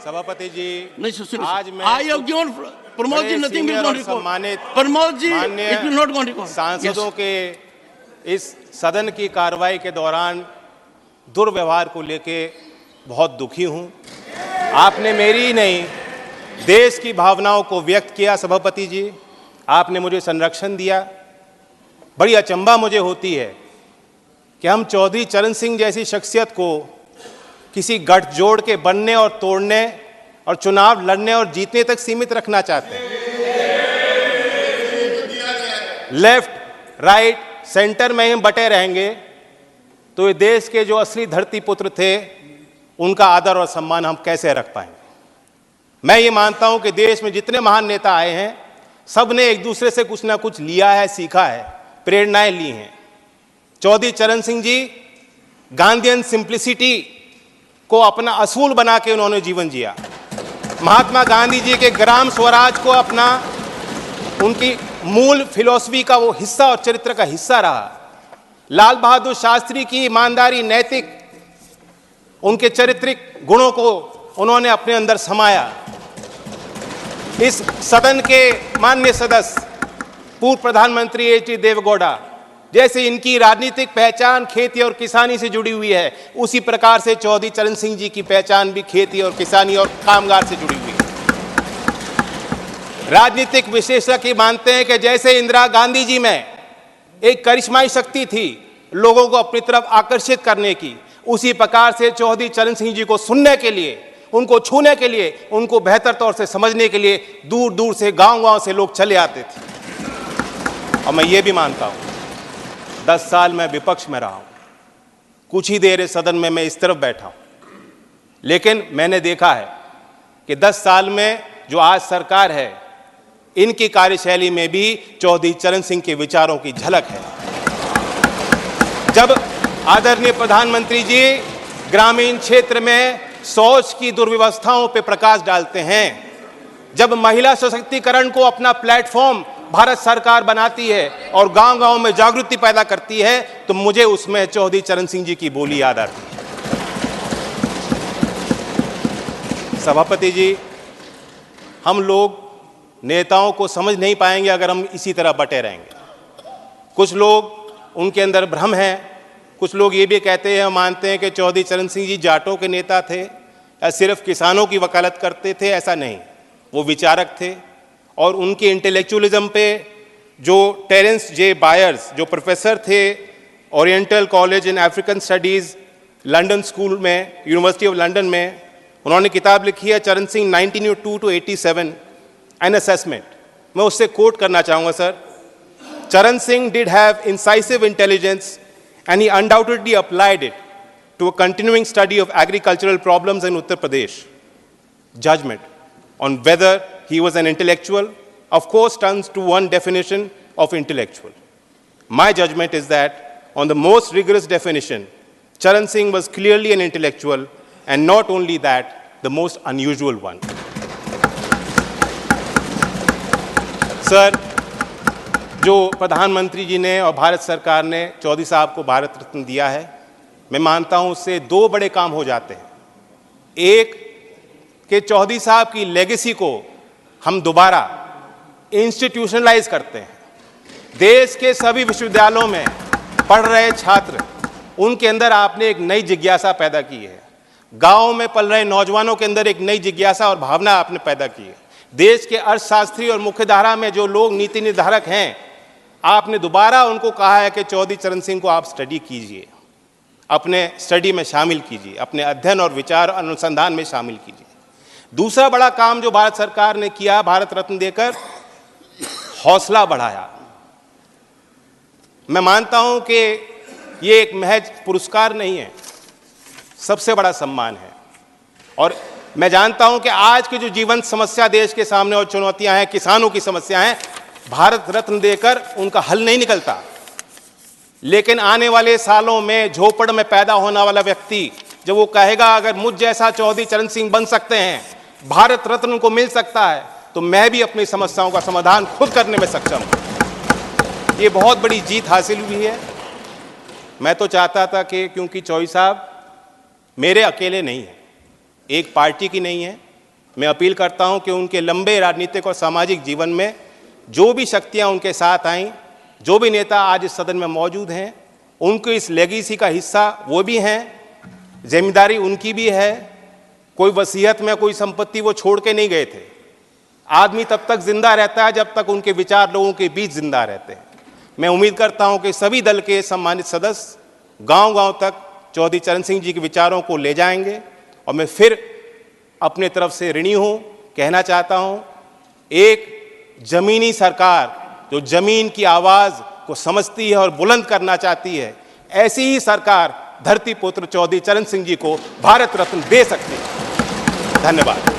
सभापति जी, नहीं सुनिए, आज मैं I have given Pramod ji nothing will not record. Pramod ji, it will not go on record. सांसदों के इस सदन की कार्रवाई के दौरान दुर्व्यवहार को लेके बहुत दुखी हूं। आपने मेरी ही नहीं, देश की भावनाओं को व्यक्त किया। सभापति जी, आपने मुझे संरक्षण दिया। बड़ी अचंभा मुझे होती है कि हम चौधरी चरण सिंह जैसी शख्सियत को किसी गठजोड़ के बनने और तोड़ने और चुनाव लड़ने और जीतने तक सीमित रखना चाहते हैं। लेफ्ट, राइट, सेंटर में हम बटे रहेंगे तो ये देश के जो असली धरती पुत्र थे उनका आदर और सम्मान हम कैसे रख पाएंगे। मैं ये मानता हूं कि देश में जितने महान नेता आए हैं सब ने एक दूसरे से कुछ ना कुछ लिया है, सीखा है, प्रेरणाएं ली हैं। चौधरी चरण सिंह जी गांधीयन सिंप्लिसिटी को अपना असूल बना के उन्होंने जीवन जिया। महात्मा गांधी जी के ग्राम स्वराज को अपना, उनकी मूल फिलॉसफी का वो हिस्सा और चरित्र का हिस्सा रहा। लाल बहादुर शास्त्री की ईमानदारी, नैतिक, उनके चारित्रिक गुणों को उन्होंने अपने अंदर समाया। इस सदन के माननीय सदस्य पूर्व प्रधानमंत्री एच.डी. देवेगौड़ा, जैसे इनकी राजनीतिक पहचान खेती और किसानी से जुड़ी हुई है, उसी प्रकार से चौधरी चरण सिंह जी की पहचान भी खेती और किसानी और कामगार से जुड़ी हुई है। राजनीतिक विशेषज्ञ मानते हैं कि जैसे इंदिरा गांधी जी में एक करिश्माई शक्ति थी लोगों को अपनी तरफ आकर्षित करने की, उसी प्रकार से चौधरी चरण सिंह जी को सुनने के लिए, उनको छूने के लिए, उनको बेहतर तौर से समझने के लिए दूर दूर से, गांव-गांव से लोग चले आते थे। और मैं ये भी मानता हूं, 10 साल मैं विपक्ष में रहा हूं, कुछ ही देर इस सदन में मैं इस तरफ बैठा हूं, लेकिन मैंने देखा है कि 10 साल में जो आज सरकार है, इनकी कार्यशैली में भी चौधरी चरण सिंह के विचारों की झलक है। जब आदरणीय प्रधानमंत्री जी ग्रामीण क्षेत्र में शौच की दुर्व्यवस्थाओं पर प्रकाश डालते हैं, जब महिला सशक्तिकरण को अपना प्लेटफॉर्म भारत सरकार बनाती है और गांव-गांव में जागृति पैदा करती है, तो मुझे उसमें चौधरी चरण सिंह जी की बोली याद आती है। सभापति जी, हम लोग नेताओं को समझ नहीं पाएंगे अगर हम इसी तरह बटे रहेंगे। कुछ लोग उनके अंदर भ्रम है, कुछ लोग ये भी कहते हैं, मानते हैं कि चौधरी चरण सिंह जी जाटों के नेता थे या सिर्फ किसानों की वकालत करते थे। ऐसा नहीं, वो विचारक थे और उनके इंटेलेक्चुअलिज्म पे जो टेरेंस जे बायर्स, जो प्रोफेसर थे oriental college in African studies London school में, यूनिवर्सिटी ऑफ लंदन में, उन्होंने किताब लिखी है चरण सिंह 1902 to 87 एन असेसमेंट। मैं उससे कोट करना चाहूँगा सर। चरण Singh did have incisive intelligence and he undoubtedly applied it to a continuing study of agricultural problems in Uttar Pradesh. Judgment on whether he was an intellectual, of course, turns to one definition of intellectual. My judgment is that, on the most rigorous definition, Charan Singh was clearly an intellectual, and not only that, the most unusual one. Sir, जो प्रधानमंत्री जी ने और भारत सरकार ने चौधरी साहब को भारत रत्न दिया है, मैं मानता हूं उससे 2 बड़े काम हो जाते हैं। एक कि चौधरी साहब की लेगेसी को हम दोबारा इंस्टीट्यूशनलाइज करते हैं। देश के सभी विश्वविद्यालयों में पढ़ रहे छात्र, उनके अंदर आपने एक नई जिज्ञासा पैदा की है। गाँव में पल रहे नौजवानों के अंदर एक नई जिज्ञासा और भावना आपने पैदा की है। देश के अर्थशास्त्री और मुख्यधारा में जो लोग नीति निर्धारक हैं, आपने दोबारा उनको कहा है कि चौधरी चरण सिंह को आप स्टडी कीजिए, अपने स्टडी में शामिल कीजिए, अपने अध्ययन और विचार अनुसंधान में शामिल कीजिए। दूसरा बड़ा काम जो भारत सरकार ने किया, भारत रत्न देकर हौसला बढ़ाया। मैं मानता हूं कि ये एक महज पुरस्कार नहीं है, सबसे बड़ा सम्मान है। और मैं जानता हूं कि आज की जो जीवन समस्या देश के सामने और चुनौतियां हैं, किसानों की समस्या हैं, भारत रत्न देकर उनका हल नहीं निकलता। लेकिन आने वाले सालों में झोपड़ में पैदा होने वाला व्यक्ति जब वो कहेगा अगर मुझ जैसा चौधरी चरण सिंह बन सकते हैं, भारत रत्न उनको मिल सकता है, तो मैं भी अपनी समस्याओं का समाधान खुद करने में सक्षम हूं। ये बहुत बड़ी जीत हासिल हुई है। मैं तो चाहता था कि क्योंकि चौधरी साहब मेरे अकेले नहीं हैं, एक पार्टी की नहीं है, मैं अपील करता हूं कि उनके लंबे राजनीतिक और सामाजिक जीवन में जो भी शक्तियां उनके साथ आईं, जो भी नेता आज इस सदन में मौजूद हैं, उनको इस लेगेसी का हिस्सा वो भी हैं, जिम्मेदारी उनकी भी है। कोई वसीयत में कोई संपत्ति वो छोड़ के नहीं गए थे। आदमी तब तक जिंदा रहता है जब तक उनके विचार लोगों के बीच जिंदा रहते हैं। मैं उम्मीद करता हूं कि सभी दल के सम्मानित सदस्य गांव-गांव तक चौधरी चरण सिंह जी के विचारों को ले जाएंगे। और मैं फिर अपने तरफ से ऋणी हूं, कहना चाहता हूं, एक जमीनी सरकार जो जमीन की आवाज़ को समझती है और बुलंद करना चाहती है, ऐसी ही सरकार धरती पुत्र चौधरी चरण सिंह जी को भारत रत्न दे सकती है। धन्यवाद।